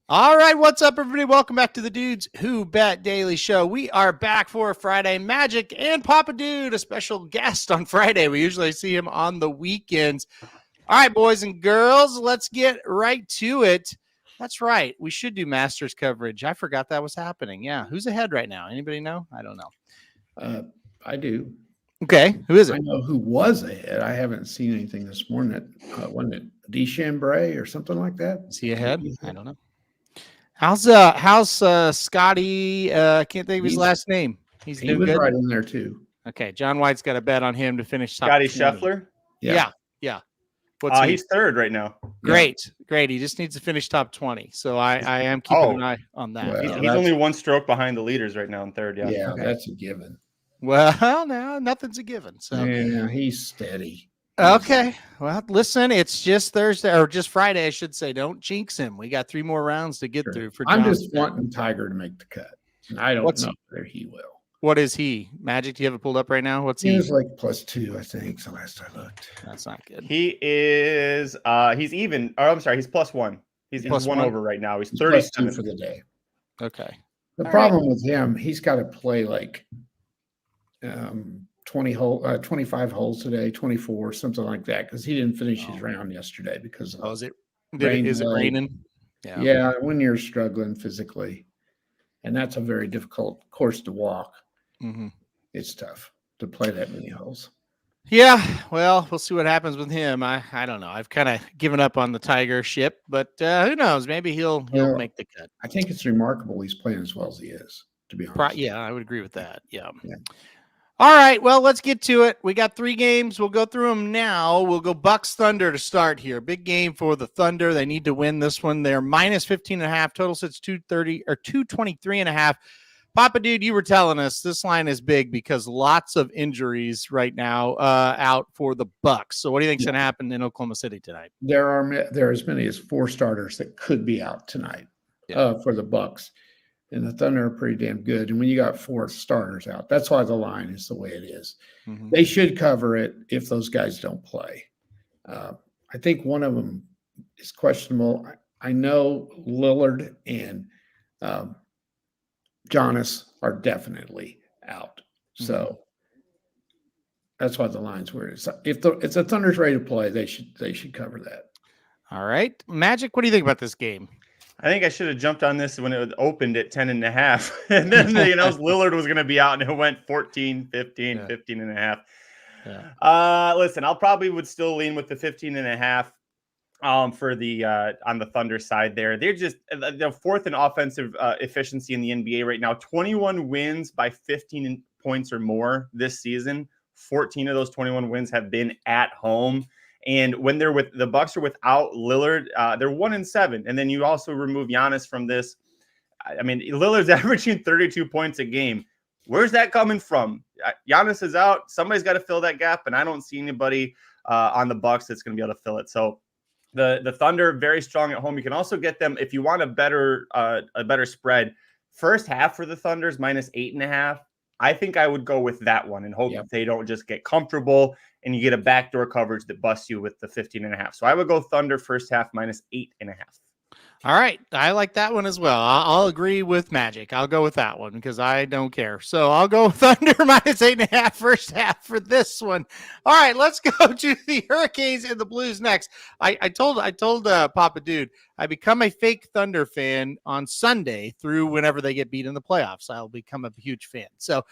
All right, what's up, everybody? Welcome back to the Dudes Who Bet Daily Show. We are back for Friday. Magic and Papa Dude, a special guest on Friday. We usually see him on the weekends. All right, boys and girls, let's get right to it. That's right. We should do Masters coverage. I forgot that was happening. Yeah. Who's ahead right now? Anybody know? I don't know. I do. Okay. Who is it? I know who was ahead. I haven't seen anything this morning. Wasn't it DeChambray or something like that? Is he ahead? I don't know. How's Scotty? Can't think of his last name. He was good. right in there too. Okay, John White's got a bet on him to finish top Scotty 20. Scheffler? Yeah. He's third right now. Great. He just needs to finish top 20. So I am keeping an eye on that. Well, He's only one stroke behind the leaders right now in third. Yeah, Okay. That's a given. Well, no, nothing's a given. So yeah, he's steady. Okay. Well, listen, it's just Thursday or just Friday, I should say. Don't jinx him. We got 3 more rounds to get through. For I'm just wanting Tiger to make the cut. I don't know whether he will. What is he? Magic, do you have it pulled up right now? What's he? He was like +2, I think. So last I looked. That's not good. He is he's even. Or I'm sorry, he's +1. He's one over right now. He's 37 for the day. Okay. The problem with him, he's got to play like 25 holes today, 24, something like that, because he didn't finish his round yesterday because of is it raining? Yeah, when you're struggling physically, and that's a very difficult course to walk. Mm-hmm. It's tough to play that many holes. Yeah, well, we'll see what happens with him. I don't know. I've kind of given up on the Tiger ship, but who knows? Maybe he'll make the cut. I think it's remarkable he's playing as well as he is, to be honest. Yeah, I would agree with that. Yeah. All right, well, let's get to it. We got 3 games. We'll go through them now. We'll go Bucks Thunder to start here. Big game for the Thunder. They need to win this one. They're minus 15.5. Total sits 230 or 223.5. Papa Dude, you were telling us this line is big because lots of injuries right now out for the Bucks. So what do you think is going to happen in Oklahoma City tonight? There are as many as 4 starters that could be out tonight for the Bucks. And the Thunder are pretty damn good. And when you got 4 starters out, that's why the line is the way it is. Mm-hmm. They should cover it if those guys don't play. I think one of them is questionable. I know Lillard and Giannis are definitely out. So that's why the line's where it is. If the Thunder's ready to play, they should cover that. All right. Magic, what do you think about this game? I think I should have jumped on this when it opened at 10.5. And then, Lillard was going to be out and it went 14, 15, 15.5. Yeah. Listen, I'll probably would still lean with the 15.5 for the on the Thunder side there. They're just the 4th in offensive efficiency in the NBA right now. 21 wins by 15 points or more this season. 14 of those 21 wins have been at home. And when they're with the Bucks are without Lillard, they're 1-7. And then you also remove Giannis from this. I mean, Lillard's averaging 32 points a game. Where's that coming from? Giannis is out. Somebody's got to fill that gap, and I don't see anybody on the Bucks that's going to be able to fill it. So the Thunder very strong at home. You can also get them if you want a better spread. First half for the Thunder's minus 8.5. I think I would go with that one and hope that they don't just get comfortable and you get a backdoor coverage that busts you with the 15.5. So I would go Thunder first half minus 8.5. All right. I like that one as well. I'll agree with Magic. I'll go with that one because I don't care. So I'll go Thunder minus 8.5 first half for this one. All right, let's go to the Hurricanes and the Blues next. I told Papa Dude, I become a fake Thunder fan on Sunday through whenever they get beat in the playoffs. I'll become a huge fan. So,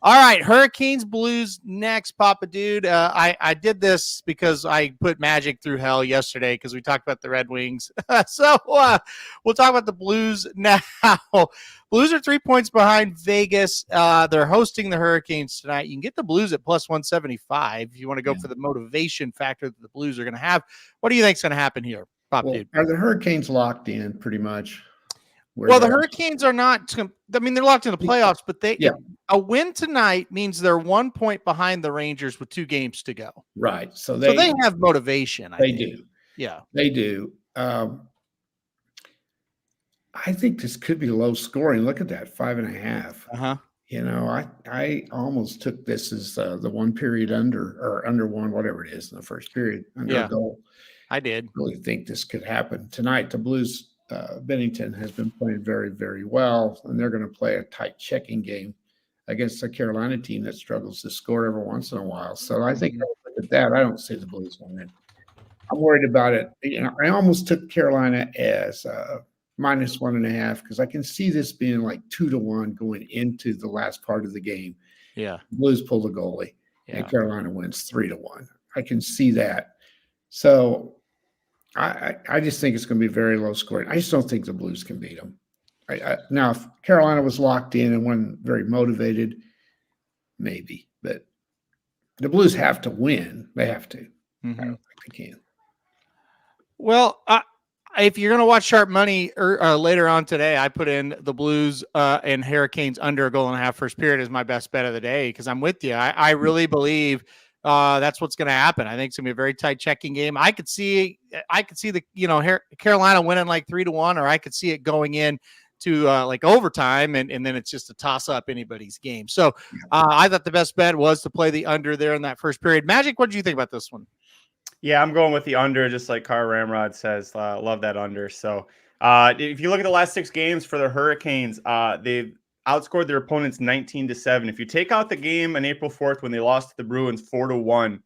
all right, Hurricanes, Blues next, Papa Dude. I did this because I put Magic through hell yesterday because we talked about the Red Wings. So we'll talk about the Blues now. Blues are 3 points behind Vegas. They're hosting the Hurricanes tonight. You can get the Blues at plus 175 if you want to go for the motivation factor that the Blues are going to have. What do you think is going to happen here, Papa Dude? Are the Hurricanes locked in pretty much? Well, the Hurricanes are not. I mean, they're locked in the playoffs, but a win tonight means they're 1 point behind the Rangers with 2 games to go. Right. So they have motivation. They do. Yeah, they do. I think this could be low scoring. Look at that, 5.5. I almost took this as the 1 period under one, whatever it is in the first period under a goal. I did really think this could happen tonight. The Blues Bennington has been playing very, very well, and they're going to play a tight checking game against a Carolina team that struggles to score every once in a while. So I think look at that. I don't see the Blues winning. I'm worried about it. I almost took Carolina as -1.5 because I can see this being like 2-1 going into the last part of the game. Yeah, Blues pull the goalie, and Carolina wins 3-1. I can see that. So I just think it's going to be very low scoring. I just don't think the Blues can beat them. Now, if Carolina was locked in and wasn't very motivated, maybe. But the Blues have to win. They have to. I don't think they can. Well, if you're going to watch Sharp Money later on today, I put in the Blues and Hurricanes under a goal and a half first period as my best bet of the day because I'm with you. I really believe – that's what's going to happen. I think it's going to be a very tight checking game. I could see the Carolina winning like 3-1, or I could see it going in to like overtime, and then it's just a toss up anybody's game. So I thought the best bet was to play the under there in that first period. Magic, what did you think about this one? Yeah, I'm going with the under, just like Car Ramrod says. Love that under. So if you look at the last 6 games for the Hurricanes, they've outscored their opponents 19-7. If you take out the game on April 4th when they lost to the Bruins 4-1,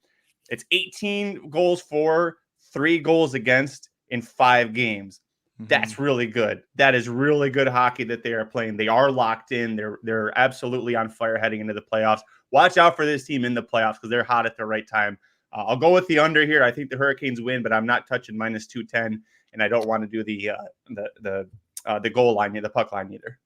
it's 18 goals for, 3 goals against in 5 games. That's really good. That is really good hockey that they are playing. They are locked in. They're absolutely on fire heading into the playoffs. Watch out for this team in the playoffs because they're hot at the right time. I'll go with the under here. I think the Hurricanes win, but I'm not touching -210, and I don't want to do the goal line, the puck line either.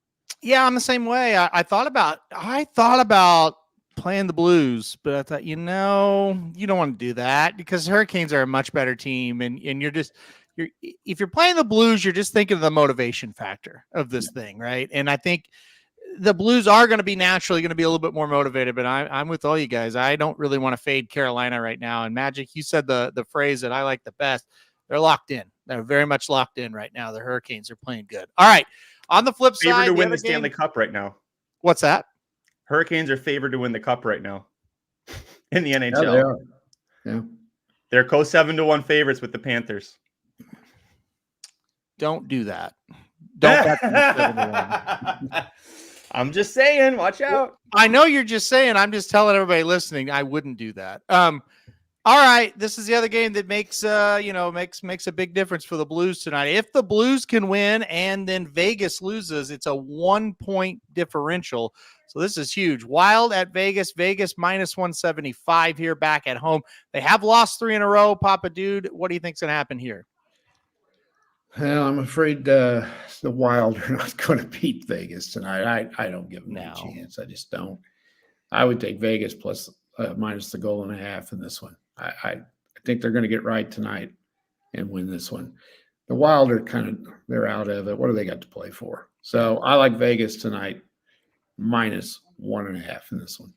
Yeah, I'm the same way. I thought about playing the Blues, but I thought, you don't want to do that because Hurricanes are a much better team, and if you're playing the Blues, you're just thinking of the motivation factor of this thing, right? And I think the Blues are going to be naturally going to be a little bit more motivated, but I'm with all you guys. I don't really want to fade Carolina right now. And Magic, you said the phrase that I like the best. They're locked in. They're very much locked in right now. The Hurricanes are playing good. All right. On the flip side, favored to win the Stanley Cup right now. What's that? Hurricanes are favored to win the Cup right now in the NHL. Yeah, they are. Yeah. They're co-7-1 favorites with the Panthers. Don't do that. Don't bet them 7-1. I'm just saying, watch out. I know you're just saying. I'm just telling everybody listening, I wouldn't do that. All right, this is the other game that makes a big difference for the Blues tonight. If the Blues can win and then Vegas loses, it's a 1-point differential. So this is huge. Wild at Vegas. Vegas -175 here back at home. They have lost 3 in a row. Papa Dude, what do you think's going to happen here? Well, I'm afraid the Wild are not going to beat Vegas tonight. I don't give them a chance. I just don't. I would take Vegas plus minus the goal and a half in this one. I think they're going to get right tonight and win this one. The Wild are they're out of it. What do they got to play for? So I like Vegas tonight -1.5 in this one.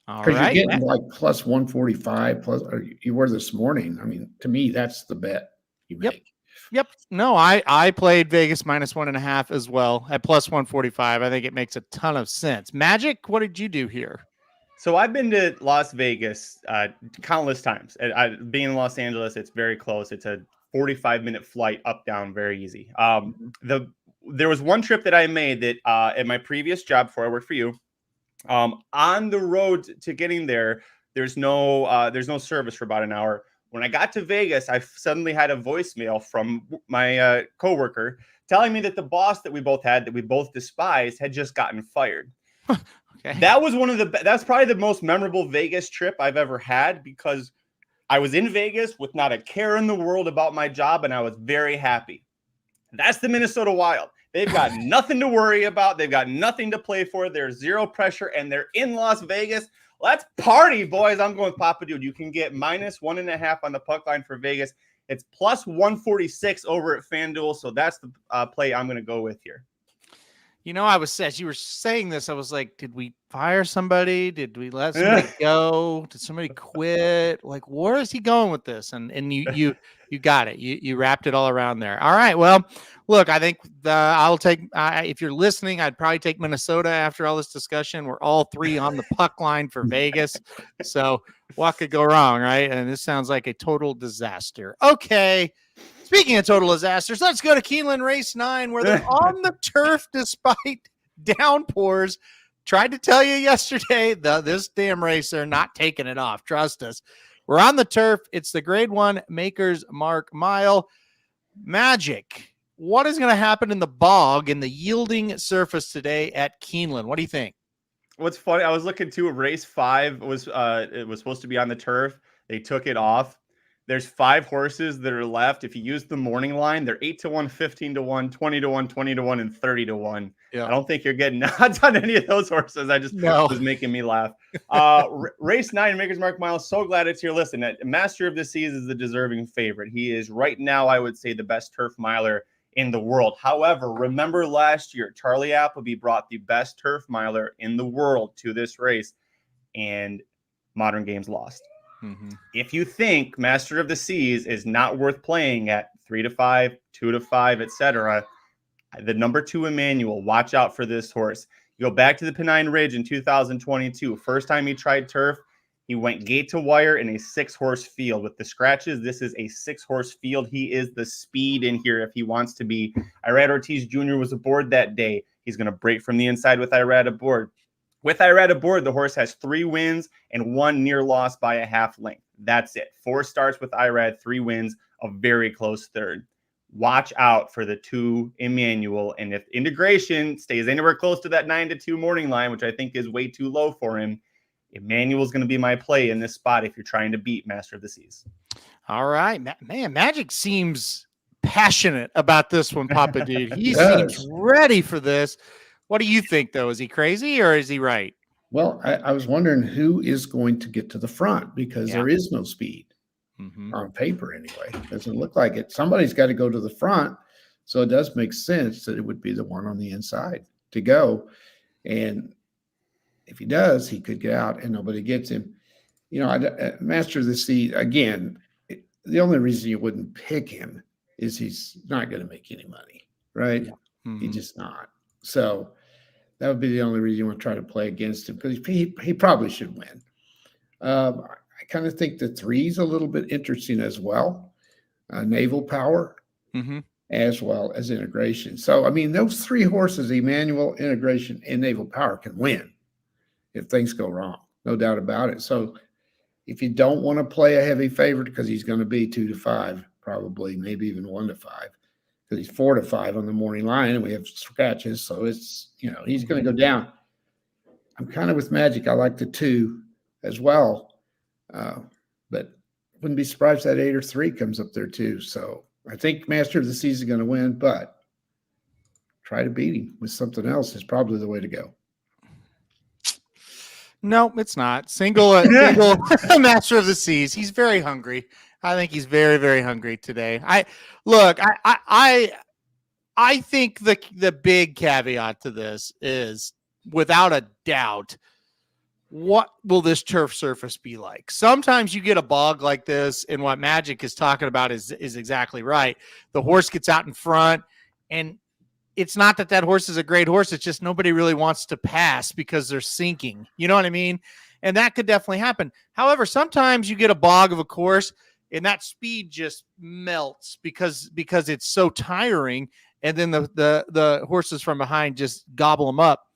Because you're getting like plus 145 plus, or you were this morning. I mean, to me, that's the bet you make. Yep. No, I played Vegas -1.5 as well at plus 145. I think it makes a ton of sense. Magic, what did you do here? So I've been to Las Vegas countless times. Being in Los Angeles, it's very close. It's a 45-minute flight up, down, very easy. There was one trip that I made that at my previous job before I worked for you. On the road to getting there, there's no service for about an hour. When I got to Vegas, I suddenly had a voicemail from my coworker telling me that the boss that we both despised, had just gotten fired. Okay. That's probably the most memorable Vegas trip I've ever had because I was in Vegas with not a care in the world about my job, and I was very happy. That's the Minnesota Wild. They've got nothing to worry about. They've got nothing to play for. There's zero pressure, and they're in Las Vegas. Let's party, boys. I'm going with Papa Dude. You can get -1.5 on the puck line for Vegas. It's plus 146 over at FanDuel, so that's the play I'm going to go with here. As you were saying this, I was like, did we fire somebody? Did we let somebody go? Did somebody quit? Like, where is he going with this? And you got it. You wrapped it all around there. All right. Well, look, I think I'll take, if you're listening, I'd probably take Minnesota after all this discussion. We're all 3 on the puck line for Vegas. So What could go wrong, right? And this sounds like a total disaster. Okay. Speaking of total disasters, let's go to Keeneland Race 9, where they're on the turf despite downpours. Tried to tell you yesterday, this damn race, they're not taking it off. Trust us. We're on the turf. It's the Grade 1 Maker's Mark Mile. Magic. What is going to happen in the bog in the yielding surface today at Keeneland? What do you think? What's funny, I was looking to race 5 was it was supposed to be on the turf. They took it off. There's 5 horses that are left. If you use the morning line, they're 8-1, 15-1, 20-1, 20-1, and 30-1. Yeah. I don't think you're getting odds on any of those horses. I just was making me laugh. Race 9, Maker's Mark Mile. So glad it's here. Listen, Master of the Seas is the deserving favorite. He is right now, I would say, the best turf miler in the world. However, remember last year, Charlie Appleby brought the best turf miler in the world to this race, and Modern Games lost. Mm-hmm. If you think Master of the Seas is not worth playing at 3-5, 2-5, etc., the number 2 Emmanuel, watch out for this horse. You go back to the Pennine Ridge in 2022. First time he tried turf, he went gate to wire in a 6-horse field. With the scratches, this is a 6-horse field. He is the speed in here if he wants to be. Irad Ortiz Jr. was aboard that day. He's going to break from the inside with Irad aboard. With Irad aboard, the horse has 3 wins and 1 near loss by a half length. That's it. 4 starts with Irad, 3 wins, a very close third. Watch out for the 2 Emmanuel. And if integration stays anywhere close to that 9-2 morning line, which I think is way too low for him, Emmanuel's going to be my play in this spot if you're trying to beat Master of the Seas. All right. Man, Magic seems passionate about this one, Papa Dude. He seems ready for this. What do you think, though? Is he crazy or is he right? Well, I was wondering who is going to get to the front because there is no speed on paper anyway. Doesn't look like it. Somebody's got to go to the front. So it does make sense that it would be the one on the inside to go. And if he does, he could get out and nobody gets him. You know, Master of the Sea, again, the only reason you wouldn't pick him is he's not going to make any money, right? Yeah. Mm-hmm. He's just not. So that would be the only reason you want to try to play against him because he probably should win. I kind of think the 3's a little bit interesting as well. Naval Power as well as Integration. So, I mean, those 3 horses, Emmanuel, Integration, and Naval Power can win if things go wrong. No doubt about it. So if you don't want to play a heavy favorite because he's going to be 2-5, probably, maybe even 1-5. He's 4-5 on the morning line, and we have scratches, so it's he's going to go down. I'm kind of with Magic. I like the 2 as well, but wouldn't be surprised that 8 or 3 comes up there too. So I think Master of the Seas is going to win, but try to beat him with something else is probably the way to go. No, it's not. Single Master of the Seas. He's very hungry. I think he's very, very hungry today. I think the big caveat to this is, without a doubt, what will this turf surface be like? Sometimes you get a bog like this, and what Magic is talking about is exactly right. The horse gets out in front, and it's not that horse is a great horse. It's just nobody really wants to pass because they're sinking. You know what I mean? And that could definitely happen. However, sometimes you get a bog of a course, and that speed just melts because it's so tiring, and then the horses from behind just gobble them up.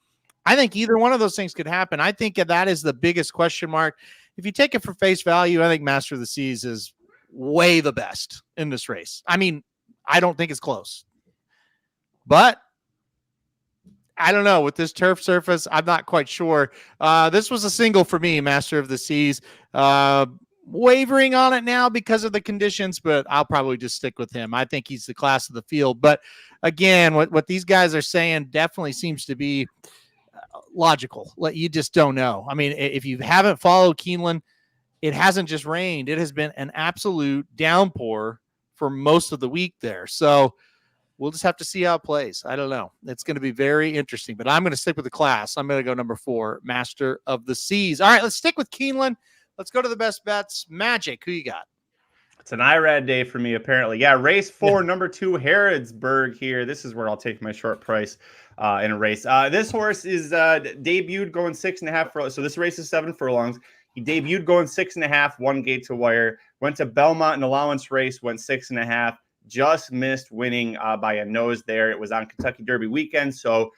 I think either one of those things could happen. I think that is the biggest question mark. If you take it for face value, I think Master of the Seas is way the best in this race. I mean, I don't think it's close. But I don't know. With this turf surface, I'm not quite sure. This was a single for me, Master of the Seas. Wavering on it now because of the conditions, but I'll probably just stick with him. I think he's the class of the field. But again, what these guys are saying definitely seems to be logical. You just don't know. I mean, if you haven't followed Keeneland, it hasn't just rained. It has been an absolute downpour for most of the week there. So we'll just have to see how it plays. I don't know. It's going to be very interesting, but I'm going to stick with the class. I'm going to go number 4, Master of the Seas. All right, let's stick with Keeneland. Let's go to the best bets. Magic, who you got? It's an IRAD day for me, apparently. Yeah, race 4, number 2, Harrodsburg here. This is where I'll take my short price in a race. This horse is debuted going 6.5 furlongs. So this race is 7 furlongs. He debuted going 6.5, one gate to wire, went to Belmont, an allowance race, went 6.5, just missed winning by a nose there. It was on Kentucky Derby weekend, so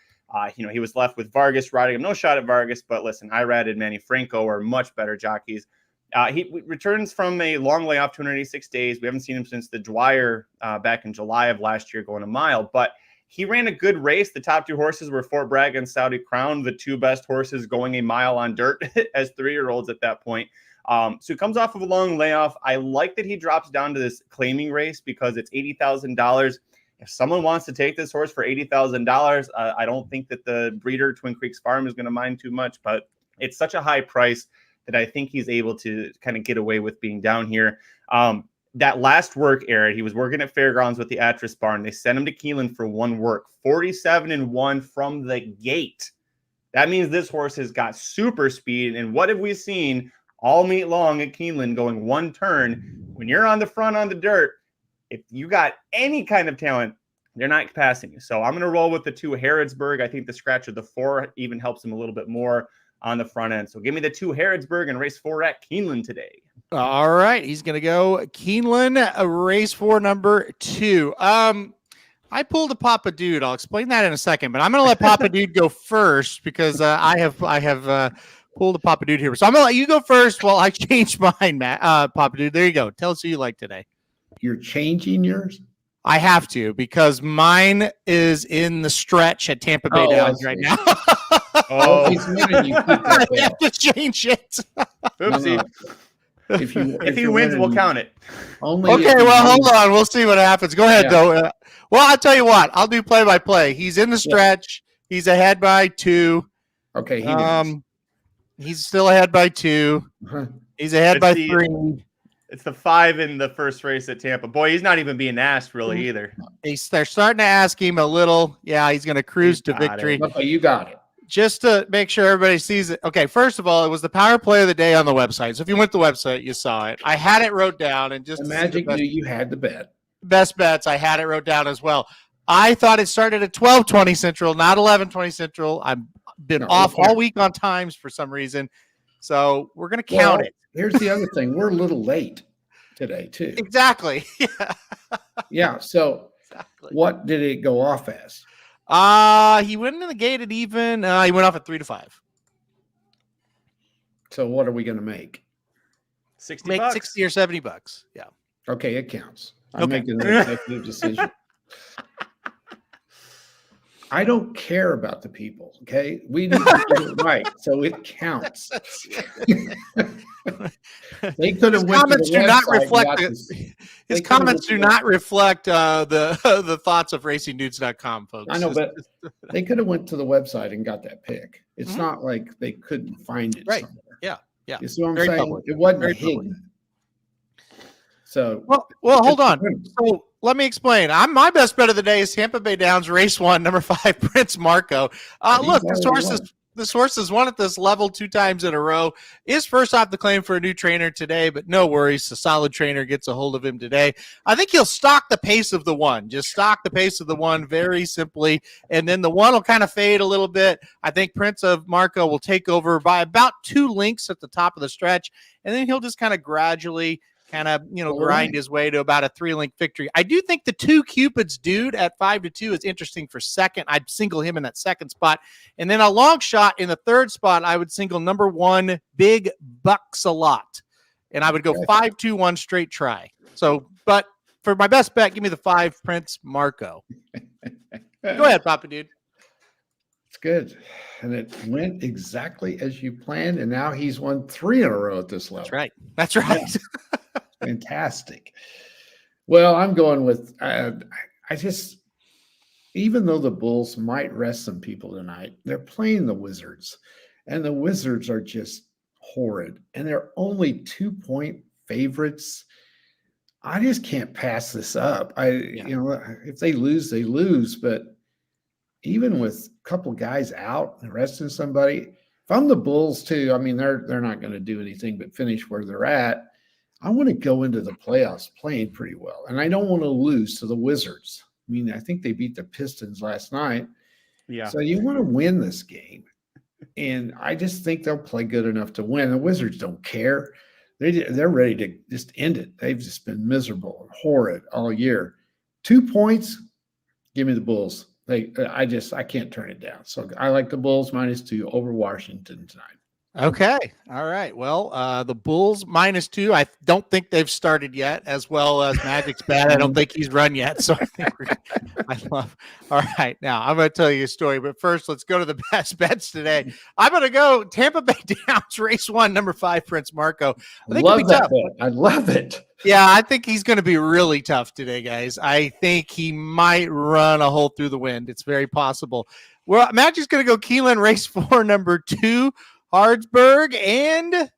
he was left with Vargas riding him. No shot at Vargas, but listen, Irad and Manny Franco are much better jockeys. He returns from a long layoff, 286 days. We haven't seen him since the Dwyer back in July of last year going a mile, but he ran a good race. The top two horses were Fort Bragg and Saudi Crown, the two best horses going a mile on dirt as 3-year-olds at that point. So he comes off of a long layoff. I like that he drops down to this claiming race because it's $80,000. If someone wants to take this horse for $80,000, I don't think that the breeder, Twin Creeks Farm, is going to mind too much, but it's such a high price that I think he's able to kind of get away with being down here. That last work, Eric, he was working at Fairgrounds with the Atris Barn. They sent him to Keeneland for one work, 47-1 from the gate. That means this horse has got super speed. And what have we seen all meet long at Keeneland going one turn? When you're on the front on the dirt, if you got any kind of talent, they're not passing you. So I'm going to roll with the 2 Harrodsburg. I think the scratch of the 4 even helps him a little bit more on the front end. So give me the 2 Harrodsburg and race 4 at Keeneland today. All right. He's going to go Keeneland, race 4, number 2. I pulled a Papa Dude. I'll explain that in a second, but I'm going to let Papa Dude go first because I have pulled a Papa Dude here. So I'm going to let you go first while I change mine, Matt. Papa Dude, there you go. Tell us who you like today. You're changing yours? I have to because mine is in the stretch at Tampa Bay Downs right now. He's winning. You keep that I have to change it. Oopsie. No. If he wins, we'll count it. Okay, well, hold on. We'll see what happens. Go ahead, though. Well, I'll tell you what. I'll do play-by-play. He's in the stretch. Yeah. He's ahead by 2. Okay. He's still ahead by 2. He's ahead by 3. It's the 5 in the first race at Tampa. Boy, he's not even being asked really either. They're starting to ask him a little. Yeah, he's going to cruise to victory. Okay, you got it. Just to make sure everybody sees it. Okay, first of all, it was the power play of the day on the website. So if you went to the website, you saw it. I had it wrote down. And just the Magic knew you had the bet. Best bets, I had it wrote down as well. I thought it started at 12:20 Central, not 11:20 Central. I've been off all week on times for some reason. So we're going to count it. Here's the other thing. We're a little late today, too. Exactly. Yeah. So what did it go off as? He went in the gate at even. He went off at 3-5. So what are we going to make? $60. Make $60 or $70. Yeah. Okay, it counts. I'm making an executive decision. I don't care about the people. Okay, we need to get it right, so it counts. They could have went comments to the do not website reflect his comments do not reflect the thoughts of racingdudes.com, folks. I know, but they could have went to the website and got that pick. It's not like they couldn't find it somewhere. Yeah. You see what I'm Very saying? public. It wasn't Very hidden. public. So well, hold on. So let me explain. My best bet of the day is Tampa Bay Downs race 1, number 5, Prince Marco. Look, this horse has won at this level 2 times in a row. Is first off the claim for a new trainer today, but no worries. A solid trainer gets a hold of him today. I think he'll stalk the pace of the 1. Just stalk the pace of the 1 very simply, and then the 1 will kind of fade a little bit. I think Prince of Marco will take over by about 2 lengths at the top of the stretch, and then he'll just kind of gradually grind his way to about a 3-length victory. I do think the 2 Cupid's Dude at 5-2 is interesting for second. I'd single him in that second spot. And then a long shot in the third spot, I would single number 1, Big Bucks a Lot. And I would go 5-2-1 straight try. So, but for my best bet, give me the 5 Prince Marco. Go ahead, Papa Dude. It's good. And it went exactly as you planned. And now he's won 3 in a row at this level. That's right. Yeah. Fantastic. Well, I'm going with, even though the Bulls might rest some people tonight, they're playing the Wizards, and the Wizards are just horrid, and they're only 2-point favorites. I just can't pass this up. If they lose, they lose, but even with a couple guys out and resting somebody, if I'm the Bulls too, I mean, they're not going to do anything but finish where they're at. I want to go into the playoffs playing pretty well, and I don't want to lose to the Wizards. I mean, I think they beat the Pistons last night. Yeah. So you want to win this game. And I just think they'll play good enough to win. The Wizards don't care. They're ready to just end it. They've just been miserable and horrid all year. 2 points, give me the Bulls. I can't turn it down. So I like the Bulls -2 over Washington tonight. Okay. All right. Well, the Bulls -2. I don't think they've started yet, as well as Magic's bad. I don't think he's run yet. So All right. Now I'm going to tell you a story, but first let's go to the best bets today. I'm going to go Tampa Bay Downs, race 1, number 5, Prince Marco. I think love that bet. I love it. Yeah, I think he's going to be really tough today, guys. I think he might run a hole through the wind. It's very possible. Well, Magic's going to go Keeneland, race 4, number 2. Hardsburg, and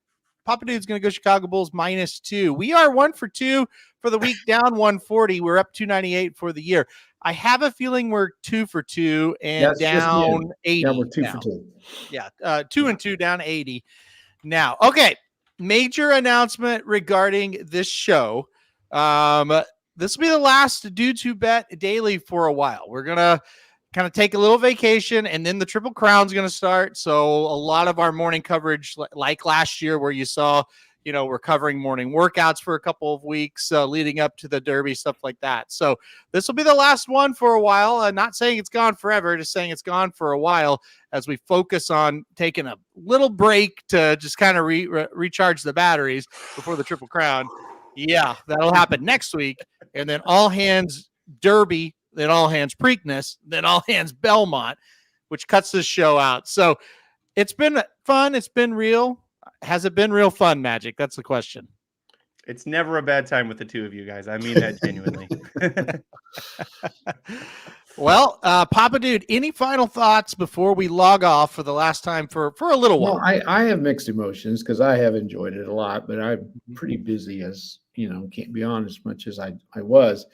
Papa Dude's going to go Chicago Bulls -2. We are 1 for 2 for the week, down 140. We're up 298 for the year. I have a feeling we're 2 for 2 and down 80. Yeah, we're 2 for 2. Yeah, 2 and 2, down 80. Now, okay, major announcement regarding this show. This will be the last Dude to Bet daily for a while. We're going to kind of take a little vacation, and then the Triple Crown's going to start. So a lot of our morning coverage, like last year where you saw, we're covering morning workouts for a couple of weeks leading up to the Derby, stuff like that. So this will be the last one for a while. I'm not saying it's gone forever, just saying it's gone for a while as we focus on taking a little break to just kind of recharge the batteries before the Triple Crown. Yeah, that'll happen next week. And then all hands Derby, then all hands Preakness, then all hands Belmont, which cuts this show out. So it's been fun. It's been real. Has it been real fun, Magic? That's the question. It's never a bad time with the two of you guys. I mean that genuinely. Well, Papa Dude, any final thoughts before we log off for the last time for a little while? Well, I have mixed emotions because I have enjoyed it a lot, but I'm pretty busy as, can't be on as much as I was.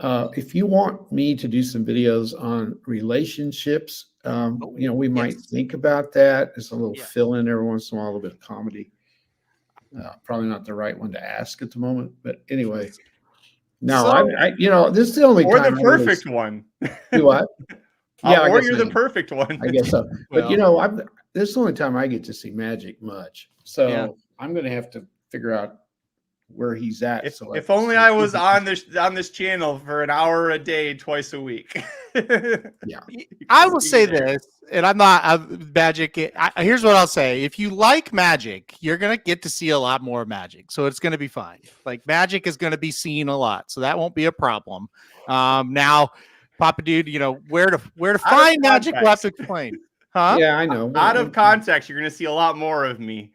If you want me to do some videos on relationships, we might think about that. There's a little fill in every once in a while, a little bit of comedy. Probably not the right one to ask at the moment, but anyway. No, this is the only or time the perfect one. Do what? Yeah, or you're the perfect one. I guess so. But this is the only time I get to see Magic much. So I'm going to have to figure out where he's at. If only I was on this channel for an hour a day, twice a week. Yeah. I will say this, and I'm not Magic. Here's what I'll say. If you like Magic, you're going to get to see a lot more Magic. So it's going to be fine. Like Magic is going to be seen a lot. So that won't be a problem. Now, Papa Dude, where to find Magic, we'll have to explain. Huh? Yeah, I know. Out of context, you're going to see a lot more of me.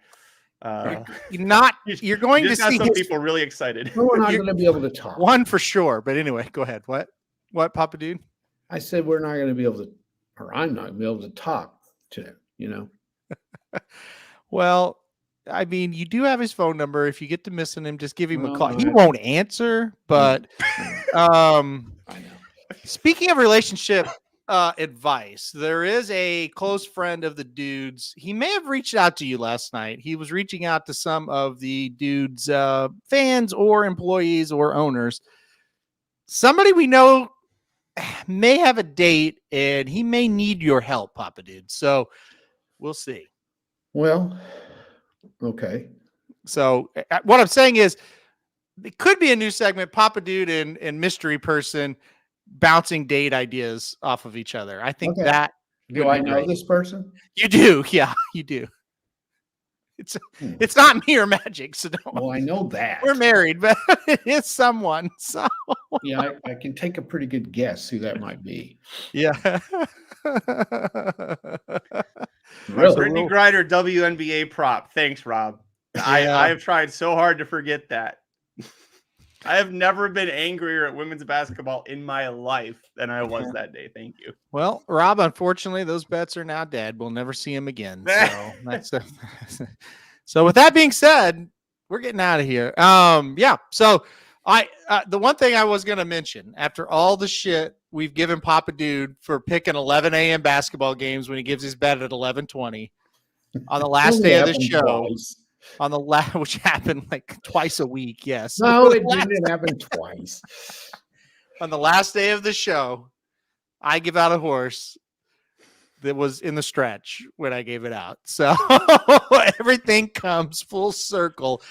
You're going to see some people really excited. We're not going to be able to talk. One for sure. But anyway, go ahead. What, Papa Dude? I said we're not going to be able to, or I'm not going to be able to talk to him, Well, I mean, you do have his phone number. If you get to missing him, just give him a call. No. He won't answer, but I know. Speaking of relationship advice, there is a close friend of the Dudes. He may have reached out to you last night. He was reaching out to some of the Dudes fans or employees or owners. Somebody we know may have a date, and he may need your help, Papa Dude. So we'll see. Well, okay. So what I'm saying is it could be a new segment, Papa Dude and Mystery Person bouncing date ideas off of each other. I think that. Do I know this person? You do. Yeah, you do. It's not me or Magic. So don't. Well, I know that. We're married, but it is someone. So yeah, I can take a pretty good guess who that might be. Yeah. Really? Brittany Griner WNBA prop. Thanks, Rob. I have tried so hard to forget that. I have never been angrier at women's basketball in my life than I was that day. Thank you. Well, Rob, unfortunately, those bets are now dead. We'll never see him again. So that's so with that being said, we're getting out of here. Yeah. So the one thing I was going to mention after all the shit we've given Papa Dude for picking 11 a.m. basketball games when he gives his bet at 11:20 on the last day of the show. Twice. On the last, which happened like twice a week. Yes. No, it didn't happen twice. On the last day of the show, I give out a horse that was in the stretch when I gave it out. So everything comes full circle.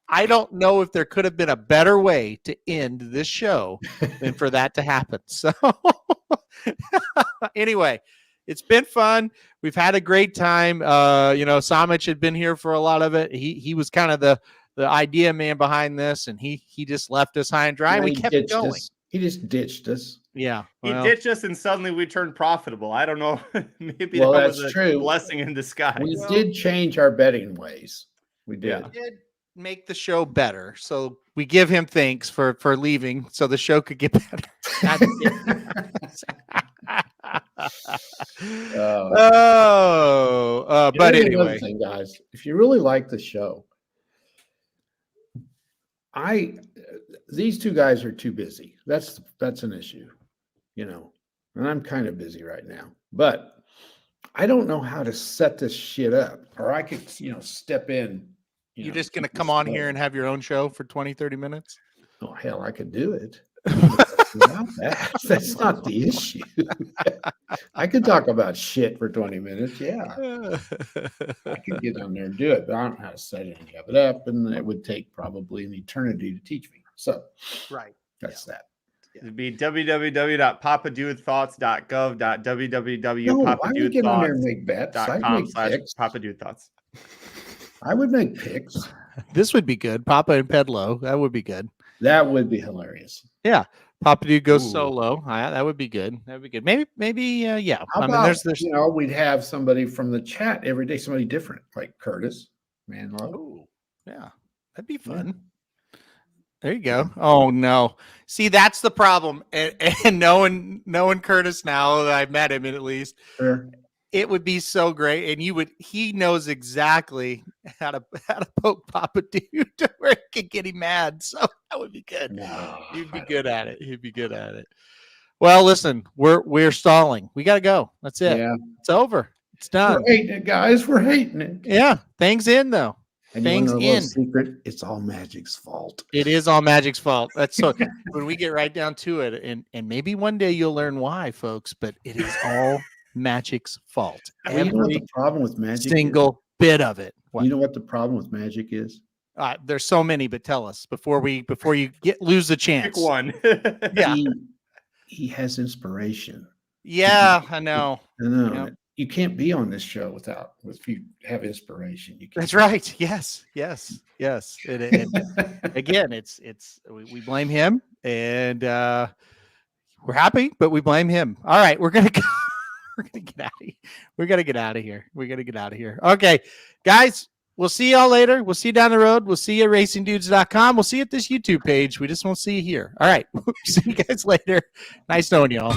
I don't know if there could have been a better way to end this show than for that to happen. So anyway, it's been fun. We've had a great time. Somich had been here for a lot of it. He was kind of the idea man behind this, and he just left us high and dry. And we kept it going. He just ditched us. Yeah. He ditched us, and suddenly we turned profitable. I don't know. Maybe that was a true. Blessing in disguise. We did change our betting ways. We did. Yeah. We did make the show better. So we give him thanks for leaving so the show could get better. But anyway, thing, guys, if you really like the show, these two guys are too busy. That's an issue, and I'm kind of busy right now, but I don't know how to set this shit up, or I could, step in. You're just going to come on here and have your own show for 20, 30 minutes? Oh, hell, I could do it. That's not the issue. I could talk about shit for 20 minutes. Yeah. I could get on there and do it, but I don't know how to set any of it up, and it would take probably an eternity to teach me. So, right. That's that. It'd be www.papadudethoughts.com/papadudethoughts. I would make picks. This would be good. Papa and Pedlo. That would be good. That would be hilarious. Yeah. Papa Dude goes solo. That would be good. That would be good. Maybe, yeah. How about, we'd have somebody from the chat every day, somebody different, like Curtis, Manlow. Oh, yeah. That'd be fun. Yeah. There you go. Oh, no. See, that's the problem. And knowing Curtis now that I've met him at least. Sure. It would be so great, and he knows exactly how to poke Papa Dude to where it could get him mad. So that would be good. No, He'd be good at it. Well, listen, we're stalling. We gotta go. That's it. Yeah. It's over. It's done. We're hating it, guys. We're hating it. Yeah. Things in though. And things in. Secret, it's all Magic's fault. It is all Magic's fault. That's so when we get right down to it, and maybe one day you'll learn why, folks, but it is all Magic's fault. You know what the problem with Magic single bit of it. What? You know what the problem with Magic is? There's so many, but tell us before you lose the chance. Pick one. Yeah, he has inspiration. Yeah, I know. Yep. You can't be on this show if you have inspiration. That's right. Yes. And again, we blame him, and we're happy, but we blame him. All right, we're gonna go. We're gonna get out of here. We gotta get out of here. Okay, guys, we'll see y'all later. We'll see you down the road. We'll see you at racingdudes.com. We'll see you at this YouTube page. We just won't see you here. All right. See you guys later. Nice knowing y'all.